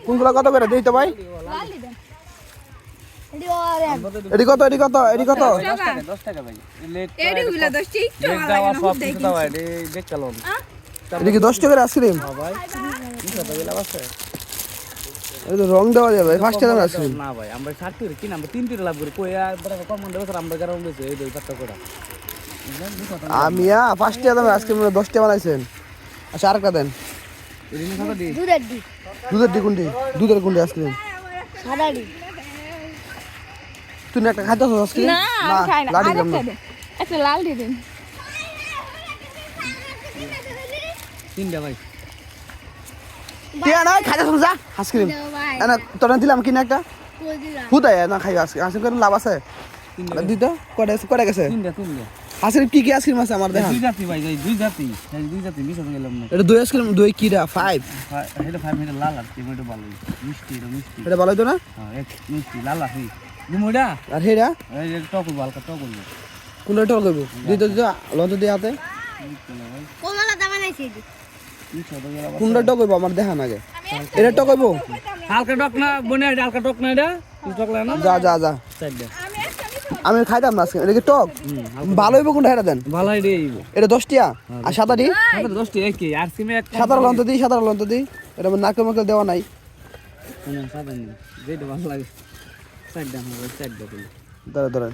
কোনগুলো কত করে দিই তো ভাই? এডি কত? 10 টাকা ভাই। এডি হইলা 10 টি একটু লেট দাও সব কিছু দাও এডি দেখ চলুন। এডি কি 10 টাকার আইসক্রিম? হ্যাঁ ভাই। কি কথা বলা আছে? এই তো রং দেওয়া যাবে ফার্স্ট টাইম আইসক্রিম। না ভাই আমরা 60 টাকা কিনা আমরা 3 টাকা লাভ করি কই আর বড় কম মন দেব আমরা গারাম দিছে এই 2 টাকা করে। আমি ফার্স্ট টাইম আইসক্রিম 10 টাকা বানাইছেন। আচ্ছা আরেকটা দেন। এডি না কথা দি। দুধের দি কোনটি? দুধের কোনটি আইসক্রিম? সাদাডি তুই একটা খাইতেছ আইসক্রিম? না আমি খাই না লাডি আরেকটা কেমন? দে একটা লাল দিয়ে দিন 3 ভাই। কে না খাইতেছ যা আইসক্রিম। না তোরা দিলাম কিনা একটা? হুদায় না খাই আইসক্রিম করে লাভ আছে? দিত কয়টা গেছে? 3 আইসক্রিম কি কি আইসক্রিম আছে আমার দেখা? দুই জাতি ভাই যাই দুই জাতি মিশে গেলাম না। এটা দুই আইসক্রিম দুই কিরা 5 এটা 5 মিটার লাল আর এটা ভালো মিষ্টি এটা ভালো হইতো না? হ্যাঁ এক মিষ্টি লাল আছে নিমোডা আর হেরা এই টক হালকা টক করব কোনটা টক করব? দিত দিত লঞ্চ দিয়ে হাতে কোমলা দাম নাইছে দি কোনটা টক করব আমার দেখা না আগে। এটা টক করব? হালকা টক না বনে হালকা টক না এটা টক লাগে না যা যা যা সাইডে আমি খাইতাম না আজকে। এটা কি টক? ভালো হইব কোনটা হেরা দেন? ভালো আইডিয়া আইবো এটা 10 টাকা আর সাদাটি? এটা 10 টাকা কি আর সিমে এক সাধারণ লন্ত দিই এটা নারকেল মাকেল দেওয়া নাই। সাদা নেই যেটা ভালো লাগে সাইডে আমরা সাইডে দাঁড়া দাঁড়া